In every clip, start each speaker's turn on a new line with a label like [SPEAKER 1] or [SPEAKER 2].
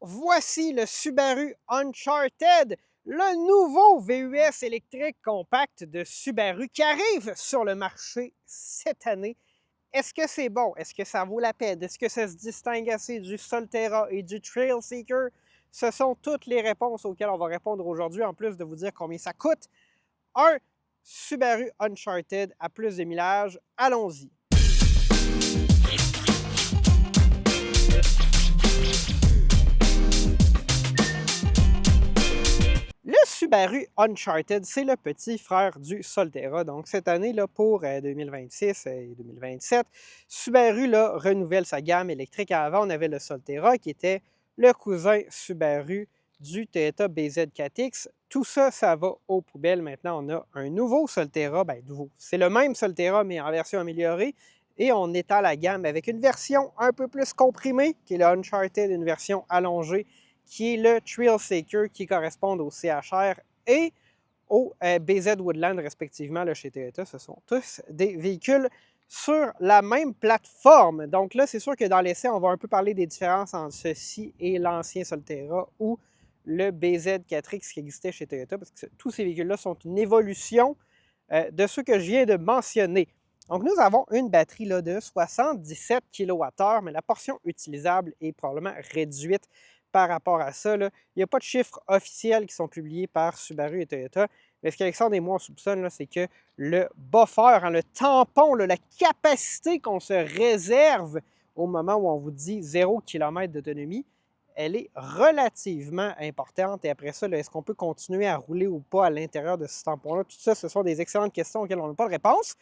[SPEAKER 1] Voici le Subaru Uncharted, le nouveau VUS électrique compact de Subaru qui arrive sur le marché cette année. Est-ce que c'est bon? Est-ce que ça vaut la peine? Est-ce que ça se distingue assez du Solterra et du Trailseeker? Ce sont toutes les réponses auxquelles on va répondre aujourd'hui, en plus de vous dire combien ça coûte. Un Subaru Uncharted à plus de millage. Allons-y. Le Subaru Uncharted, c'est le petit frère du Solterra. Donc, cette année, là, pour 2026 et 2027, Subaru là, renouvelle sa gamme électrique. Avant, on avait le Solterra qui était le cousin Subaru du Toyota BZ4X. Tout ça, ça va aux poubelles. Maintenant, on a un nouveau Solterra. Ben, nouveau. C'est le même Solterra, mais en version améliorée. Et on étend la gamme avec une version un peu plus comprimée, qui est le Uncharted, une version allongée qui est le Trailseeker qui correspond au CHR et au BZ Woodland respectivement là, chez Toyota. Ce sont tous des véhicules sur la même plateforme. Donc là, c'est sûr que dans l'essai, on va un peu parler des différences entre ceci et l'ancien Solterra ou le BZ4X qui existait chez Toyota, parce que tous ces véhicules-là sont une évolution de ceux que je viens de mentionner. Donc, nous avons une batterie là, de 77 kWh, mais la portion utilisable est probablement réduite par rapport à ça. Là. Il n'y a pas de chiffres officiels qui sont publiés par Subaru et Toyota, mais ce qu'Alexandre et moi on soupçonne, c'est que le buffer, hein, le tampon, là, la capacité qu'on se réserve au moment où on vous dit 0 km d'autonomie, elle est relativement importante. Et après ça, est-ce qu'on peut continuer à rouler ou pas à l'intérieur de ce tampon-là? Tout ça, ce sont des excellentes questions auxquelles on n'a pas de réponse.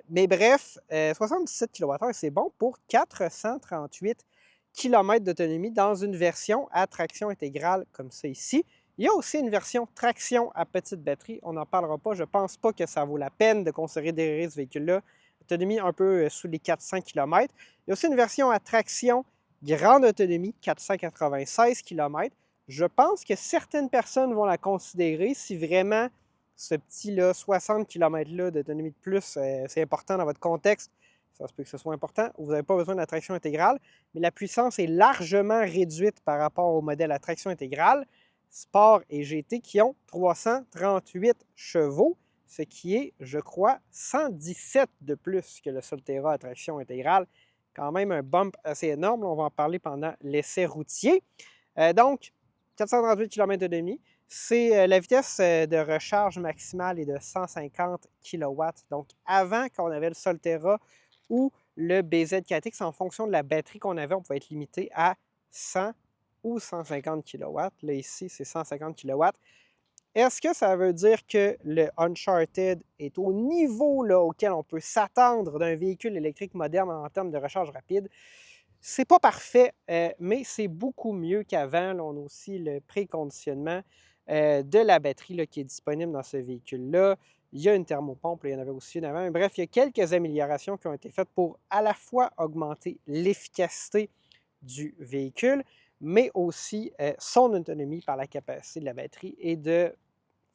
[SPEAKER 1] Mais bref, 77 kWh, c'est bon pour 438 km d'autonomie dans une version à traction intégrale comme ça ici. Il y a aussi une version traction à petite batterie. On n'en parlera pas. Je ne pense pas que ça vaut la peine de considérer ce véhicule-là. Autonomie un peu sous les 400 km. Il y a aussi une version à traction grande autonomie, 496 km. Je pense que certaines personnes vont la considérer si vraiment ce petit là, 60 km-là d'autonomie de plus, c'est important dans votre contexte. Ça se peut que ce soit important. Vous n'avez pas besoin de la traction intégrale, mais la puissance est largement réduite par rapport au modèle à traction intégrale, Sport et GT, qui ont 338 chevaux, ce qui est, je crois, 117 de plus que le Solterra à traction intégrale. Quand même un bump assez énorme. On va en parler pendant l'essai routier. Donc, 438 km d'autonomie. C'est la vitesse de recharge maximale est de 150 kW. Donc, avant qu'on avait le Solterra ou le BZ4X, en fonction de la batterie qu'on avait, on pouvait être limité à 100 ou 150 kW. Là, ici, c'est 150 kW. Est-ce que ça veut dire que le Uncharted est au niveau là, auquel on peut s'attendre d'un véhicule électrique moderne en termes de recharge rapide? C'est pas parfait, mais c'est beaucoup mieux qu'avant. On a aussi le préconditionnement de la batterie là, qui est disponible dans ce véhicule-là. Il y a une thermopompe, là, il y en avait aussi une avant. Bref, il y a quelques améliorations qui ont été faites pour à la fois augmenter l'efficacité du véhicule, mais aussi son autonomie par la capacité de la batterie et de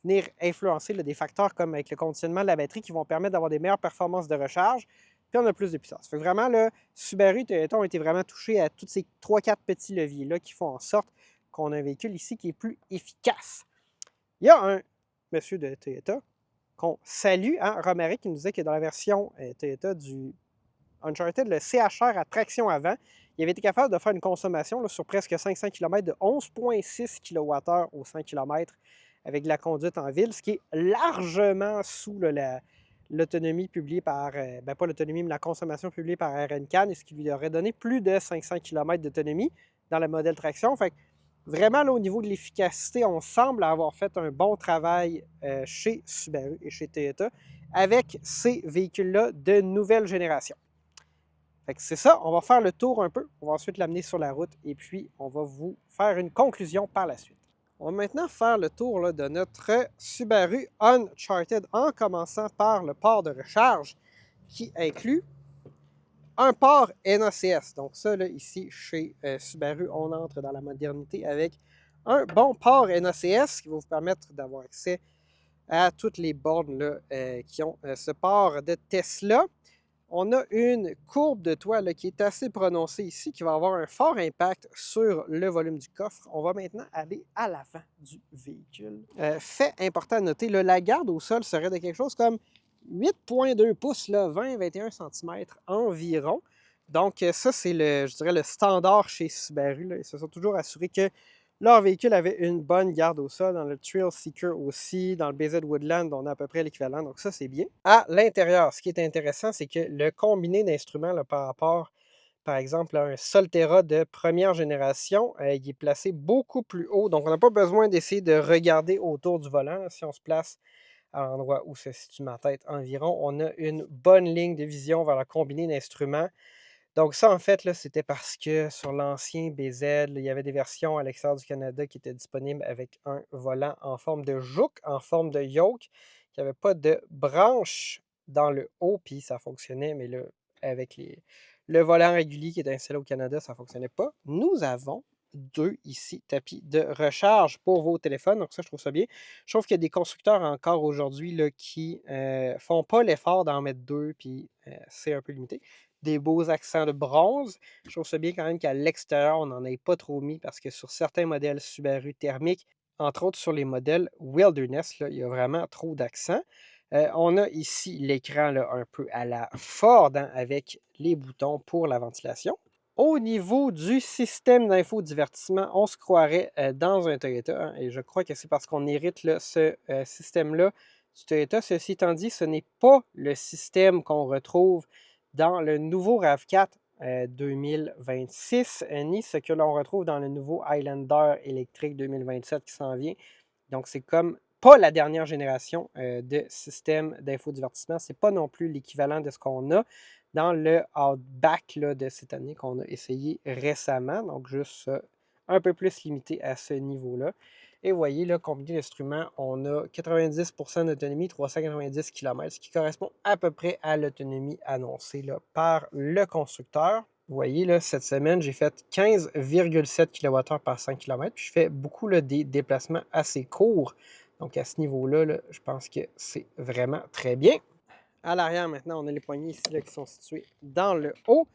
[SPEAKER 1] venir influencer là, des facteurs comme avec le conditionnement de la batterie qui vont permettre d'avoir des meilleures performances de recharge, puis on a plus de puissance. Fait que vraiment, là, Subaru et Toyota ont été vraiment touchés à tous ces 3-4 petits leviers-là qui font en sorte qu'on a un véhicule ici qui est plus efficace. Il y a un monsieur de Toyota qu'on salue, hein, Romaric, qui nous disait que dans la version Toyota du Uncharted, le CHR à traction avant, il avait été capable de faire une consommation là, sur presque 500 km de 11,6 kWh au 100 km avec de la conduite en ville, ce qui est largement sous l'autonomie publiée par, pas l'autonomie, mais la consommation publiée par RNCAN, et ce qui lui aurait donné plus de 500 km d'autonomie dans le modèle traction. Fait que vraiment, là, au niveau de l'efficacité, on semble avoir fait un bon travail chez Subaru et chez Toyota avec ces véhicules-là de nouvelle génération. Fait que c'est ça, on va faire le tour un peu, on va ensuite l'amener sur la route et puis on va vous faire une conclusion par la suite. On va maintenant faire le tour là, de notre Subaru Uncharted en commençant par le port de recharge qui inclut un port NACS. Donc ça, là, ici, chez Subaru, on entre dans la modernité avec un bon port NACS qui va vous permettre d'avoir accès à toutes les bornes là, qui ont ce port de Tesla. On a une courbe de toit là, qui est assez prononcée ici, qui va avoir un fort impact sur le volume du coffre. On va maintenant aller à l'avant du véhicule. Fait important à noter, là, la garde au sol serait de quelque chose comme 8,2 pouces, 20-21 cm environ. Donc ça, c'est je dirais le standard chez Subaru. Là. Ils se sont toujours assurés que leur véhicule avait une bonne garde au sol. Dans le Thrill Seeker aussi, dans le BZ Woodland, on a à peu près l'équivalent, donc ça, c'est bien. À l'intérieur, ce qui est intéressant, c'est que le combiné d'instruments par rapport, par exemple, à un Solterra de première génération, il est placé beaucoup plus haut, donc on n'a pas besoin d'essayer de regarder autour du volant. Là, si on se place à l'endroit où se situe ma tête environ, on a une bonne ligne de vision vers le combiné d'instruments. Donc ça, en fait, là, c'était parce que sur l'ancien BZ, là, il y avait des versions à l'extérieur du Canada qui étaient disponibles avec un volant en forme de jouk, en forme de yoke, qui n'avait pas de branche dans le haut, puis ça fonctionnait, mais là, avec le volant régulier qui est installé au Canada, ça ne fonctionnait pas. Nous avons deux ici tapis de recharge pour vos téléphones, donc ça, je trouve ça bien. Je trouve qu'il y a des constructeurs encore aujourd'hui là, qui ne font pas l'effort d'en mettre deux, puis c'est un peu limité. Des beaux accents de bronze. Je trouve ça bien quand même qu'à l'extérieur, on n'en ait pas trop mis parce que sur certains modèles Subaru thermiques, entre autres sur les modèles Wilderness, là, il y a vraiment trop d'accents. On a ici l'écran un peu à la Ford hein, avec les boutons pour la ventilation. Au niveau du système d'infodivertissement, on se croirait dans un Toyota hein, et je crois que c'est parce qu'on hérite là, ce système-là du Toyota. Ceci étant dit, ce n'est pas le système qu'on retrouve dans le nouveau RAV4 2026, ni ce que l'on retrouve dans le nouveau Highlander électrique 2027 qui s'en vient. Donc, c'est comme pas la dernière génération de système d'infodivertissement. Ce n'est pas non plus l'équivalent de ce qu'on a dans le Outback là, de cette année qu'on a essayé récemment. Donc, juste un peu plus limité à ce niveau-là. Et vous voyez, là, combiné d'instruments, on a 90% d'autonomie, 390 km, ce qui correspond à peu près à l'autonomie annoncée là, par le constructeur. Vous voyez, là, cette semaine, j'ai fait 15,7 kWh par 100 km. Puis je fais beaucoup là, des déplacements assez courts. Donc, à ce niveau-là, là, je pense que c'est vraiment très bien. À l'arrière, maintenant, on a les poignées ici là, qui sont situées dans le haut.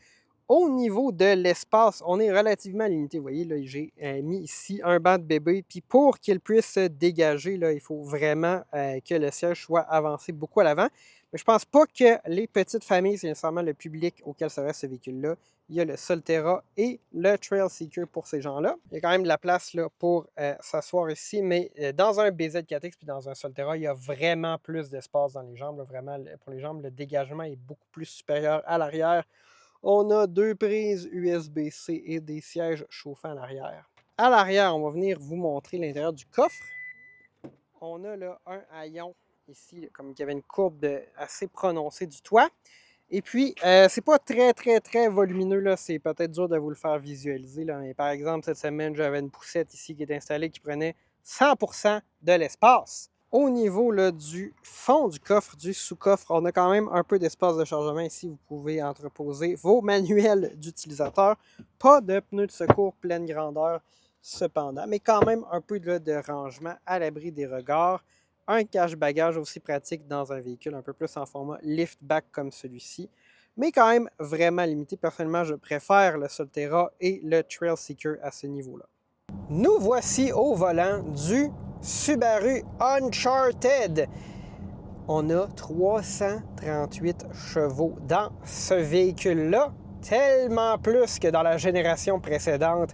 [SPEAKER 1] Au niveau de l'espace, on est relativement limité. Vous voyez, là, j'ai mis ici un banc de bébé. Puis pour qu'il puisse se dégager, là, il faut vraiment que le siège soit avancé beaucoup à l'avant. Mais je ne pense pas que les petites familles, c'est nécessairement le public auquel s'adresse ce véhicule-là. Il y a le Solterra et le Trail Seeker pour ces gens-là. Il y a quand même de la place là, pour s'asseoir ici, mais dans un BZ4X puis dans un Solterra, il y a vraiment plus d'espace dans les jambes. Là, vraiment, pour les jambes, le dégagement est beaucoup plus supérieur à l'arrière. On a deux prises USB-C et des sièges chauffants en arrière. À l'arrière, on va venir vous montrer l'intérieur du coffre. On a là un haillon ici, comme il y avait une courbe assez prononcée du toit. Et puis, c'est pas très volumineux, là. C'est peut-être dur de vous le faire visualiser, là. Mais par exemple, cette semaine, j'avais une poussette ici qui est installée qui prenait 100% de l'espace. Au niveau là, du fond du coffre, du sous-coffre, on a quand même un peu d'espace de chargement ici. Vous pouvez entreposer vos manuels d'utilisateur. Pas de pneus de secours pleine grandeur cependant, mais quand même un peu là, de rangement à l'abri des regards. Un cache-bagage aussi pratique dans un véhicule un peu plus en format liftback comme celui-ci, mais quand même vraiment limité. Personnellement, je préfère le Solterra et le Trail Seeker à ce niveau-là. Nous voici au volant du Subaru Uncharted. On a 338 chevaux dans ce véhicule-là, tellement plus que dans la génération précédente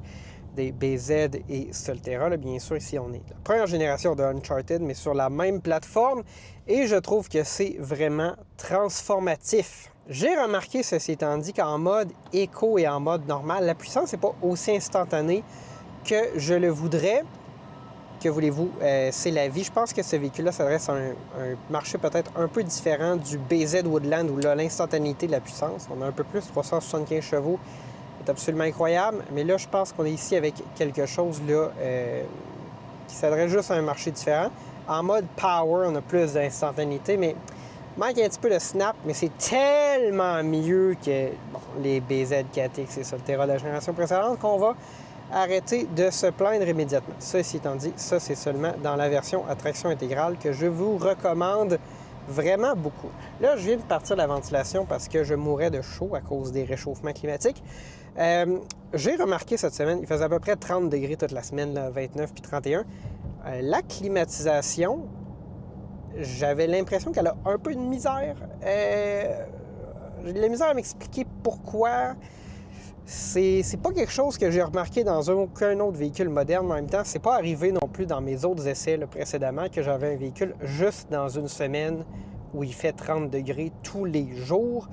[SPEAKER 1] des BZ et Solterra. Là, bien sûr, ici, on est la première génération de Uncharted, mais sur la même plateforme. Et je trouve que c'est vraiment transformatif. J'ai remarqué, ceci étant dit, qu'en mode éco et en mode normal, la puissance n'est pas aussi instantanée que je le voudrais. Que voulez-vous, c'est la vie. Je pense que ce véhicule-là s'adresse à un marché peut-être un peu différent du BZ Woodland où là, l'instantanéité de la puissance, on a un peu plus, 375 chevaux, c'est absolument incroyable. Mais là, je pense qu'on est ici avec quelque chose là, qui s'adresse juste à un marché différent. En mode power, on a plus d'instantanéité, mais il manque un petit peu de snap, mais c'est tellement mieux que les BZ4X et Solterra de la génération précédente qu'on va arrêter de se plaindre immédiatement. Ceci étant dit, ça c'est seulement dans la version à traction intégrale que je vous recommande Vraiment beaucoup. Là, je viens de partir la ventilation parce que je mourais de chaud à cause des réchauffements climatiques. J'ai remarqué cette semaine, il faisait à peu près 30 degrés toute la semaine, là, 29 puis 31. La climatisation, j'avais l'impression qu'elle a un peu de misère. J'ai de la misère à m'expliquer pourquoi. C'est pas quelque chose que j'ai remarqué dans aucun autre véhicule moderne. En même temps, c'est pas arrivé non plus dans mes autres essais là, précédemment que j'avais un véhicule juste dans une semaine où il fait 30 degrés tous les jours.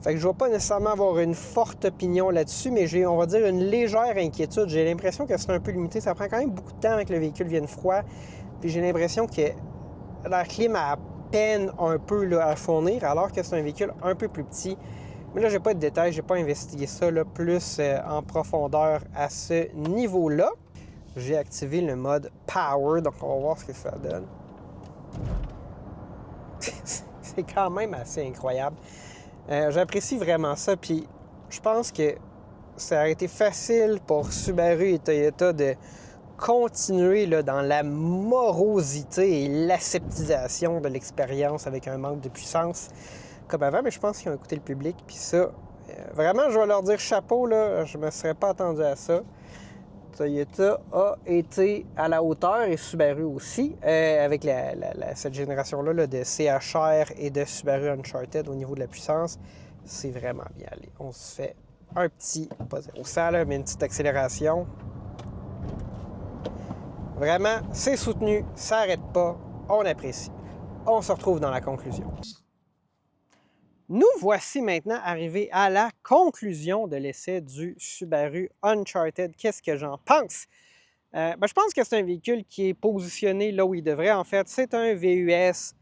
[SPEAKER 1] Fait que je ne vais pas nécessairement avoir une forte opinion là-dessus, mais j'ai, on va dire, une légère inquiétude. J'ai l'impression que c'est un peu limité. Ça prend quand même beaucoup de temps avec que le véhicule vienne froid. Puis j'ai l'impression que l'air clim a à peine un peu là, à fournir, alors que c'est un véhicule un peu plus petit. Mais là, j'ai pas de détails, j'ai pas investigué ça là, plus en profondeur à ce niveau-là. J'ai activé le mode Power, donc on va voir ce que ça donne. C'est quand même assez incroyable. J'apprécie vraiment ça, puis je pense que ça a été facile pour Subaru et Toyota de continuer là, dans la morosité et l'aseptisation de l'expérience avec un manque de puissance comme avant, mais je pense qu'ils ont écouté le public, puis ça, vraiment, je vais leur dire chapeau, là, je me serais pas attendu à ça. Toyota a été à la hauteur et Subaru aussi, avec cette génération-là là, de CHR et de Subaru Uncharted au niveau de la puissance. C'est vraiment bien allé. On se fait un petit, pas 0-100 là, mais une petite accélération. Vraiment, c'est soutenu, ça n'arrête pas, on apprécie. On se retrouve dans la conclusion. Nous voici maintenant arrivés à la conclusion de l'essai du Subaru Uncharted. Qu'est-ce que j'en pense? Je pense que c'est un véhicule qui est positionné là où il devrait. En fait, c'est un VUS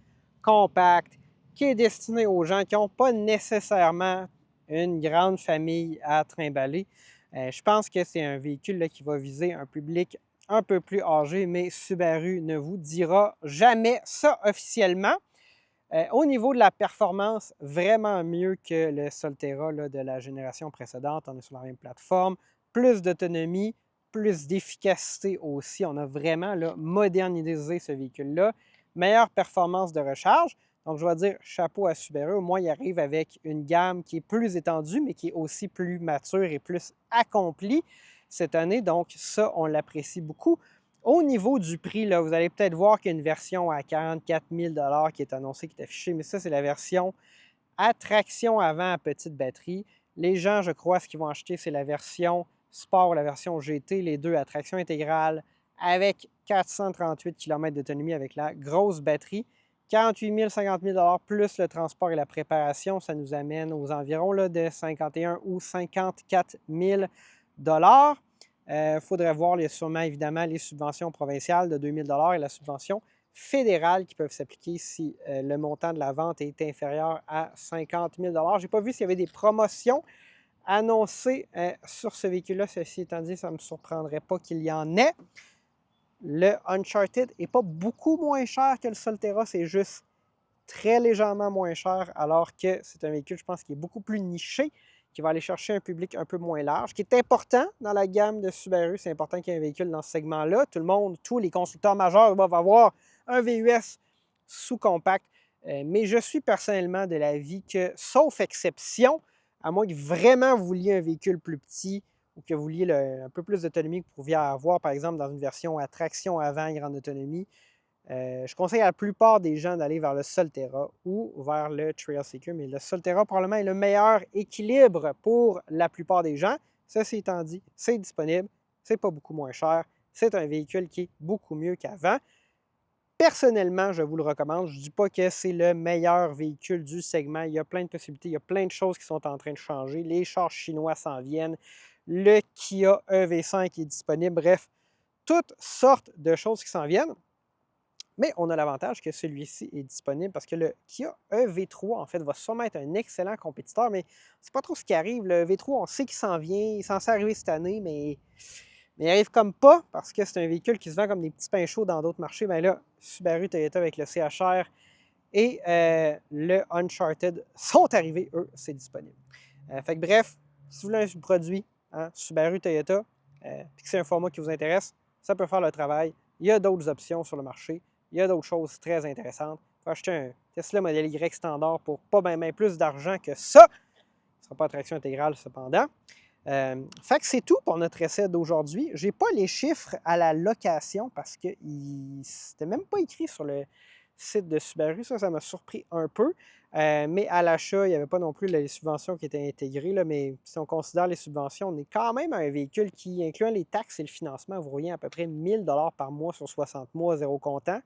[SPEAKER 1] compact qui est destiné aux gens qui n'ont pas nécessairement une grande famille à trimballer. Je pense que c'est un véhicule là, qui va viser un public un peu plus âgé, mais Subaru ne vous dira jamais ça officiellement. Au niveau de la performance, vraiment mieux que le Solterra là, de la génération précédente. On est sur la même plateforme, plus d'autonomie, plus d'efficacité aussi. On a vraiment là, modernisé ce véhicule-là. Meilleure performance de recharge. Donc, je vais dire chapeau à Subaru. Au moins, il arrive avec une gamme qui est plus étendue, mais qui est aussi plus mature et plus accomplie cette année. Donc, ça, on l'apprécie beaucoup. Au niveau du prix, là, vous allez peut-être voir qu'il y a une version à 44 000 qui est annoncée, qui est affichée, mais ça, c'est la version à traction avant à petite batterie. Les gens, je crois, ce qu'ils vont acheter, c'est la version Sport ou la version GT, les deux à traction intégrale avec 438 km d'autonomie avec la grosse batterie. 48 000, 50 000 plus le transport et la préparation, ça nous amène aux environs là, de 51 ou 54 000 Il faudrait voir, il y a sûrement évidemment les subventions provinciales de 2 000 et la subvention fédérale qui peuvent s'appliquer si le montant de la vente est inférieur à 50 000 Je n'ai pas vu s'il y avait des promotions annoncées sur ce véhicule-là. Ceci étant dit, ça ne me surprendrait pas qu'il y en ait. Le Uncharted n'est pas beaucoup moins cher que le Solterra, c'est juste très légèrement moins cher, alors que c'est un véhicule, je pense, qui est beaucoup plus niché, qui va aller chercher un public un peu moins large, qui est important dans la gamme de Subaru. C'est important qu'il y ait un véhicule dans ce segment-là. Tout le monde, tous les constructeurs majeurs doivent avoir un VUS sous-compact. Mais je suis personnellement de l'avis que, sauf exception, à moins que vraiment vous vouliez un véhicule plus petit ou que vous vouliez un peu plus d'autonomie que vous pouviez avoir, par exemple, dans une version à traction avant grande autonomie, je conseille à la plupart des gens d'aller vers le Solterra ou vers le Trailseeker, mais le Solterra probablement est le meilleur équilibre pour la plupart des gens. Ceci étant dit, c'est disponible, c'est pas beaucoup moins cher, c'est un véhicule qui est beaucoup mieux qu'avant. Personnellement, je vous le recommande. Je ne dis pas que c'est le meilleur véhicule du segment. Il y a plein de possibilités, il y a plein de choses qui sont en train de changer. Les chars chinois s'en viennent, le Kia EV5 est disponible, bref, toutes sortes de choses qui s'en viennent. Mais on a l'avantage que celui-ci est disponible parce que le Kia EV3, en fait, va sûrement être un excellent compétiteur, mais c'est pas trop ce qui arrive. Le V3, on sait qu'il s'en vient, il est censé arriver cette année, mais il arrive comme pas parce que c'est un véhicule qui se vend comme des petits pains chauds dans d'autres marchés. Bien là, Subaru, Toyota avec le CHR et le Uncharted sont arrivés, eux, c'est disponible. Fait que bref, si vous voulez un produit, hein, Subaru, Toyota, puis que c'est un format qui vous intéresse, ça peut faire le travail. Il y a d'autres options sur le marché. Il y a d'autres choses très intéressantes. faut acheter un Tesla Model Y standard pour pas bien plus d'argent que ça. Ce ne sera pas traction intégrale cependant. Fait que c'est tout pour notre essai d'aujourd'hui. Je n'ai pas les chiffres à la location parce que c'était même pas écrit sur le site de Subaru. Ça m'a surpris un peu. Mais à l'achat, il n'y avait pas non plus les subventions qui étaient intégrées. Là, mais si on considère les subventions, on est quand même à un véhicule qui, incluant les taxes et le financement, vous voyez à peu près 1000 $ par mois sur 60 mois, zéro comptant.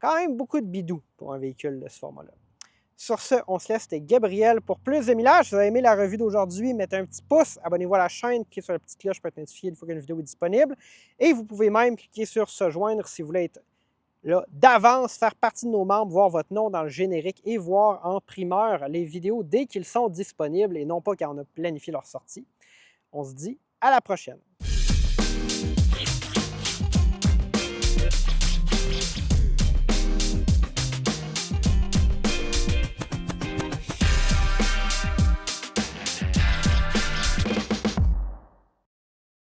[SPEAKER 1] Quand même beaucoup de bidou pour un véhicule de ce format-là. Sur ce, on se laisse. C'était Gabriel pour plus de millage. Si vous avez aimé la revue d'aujourd'hui, mettez un petit pouce, abonnez-vous à la chaîne, cliquez sur la petite cloche pour être notifié une fois qu'une vidéo est disponible. Et vous pouvez même cliquer sur se joindre si vous voulez être là d'avance, faire partie de nos membres, voir votre nom dans le générique et voir en primeur les vidéos dès qu'ils sont disponibles et non pas quand on a planifié leur sortie. On se dit à la prochaine.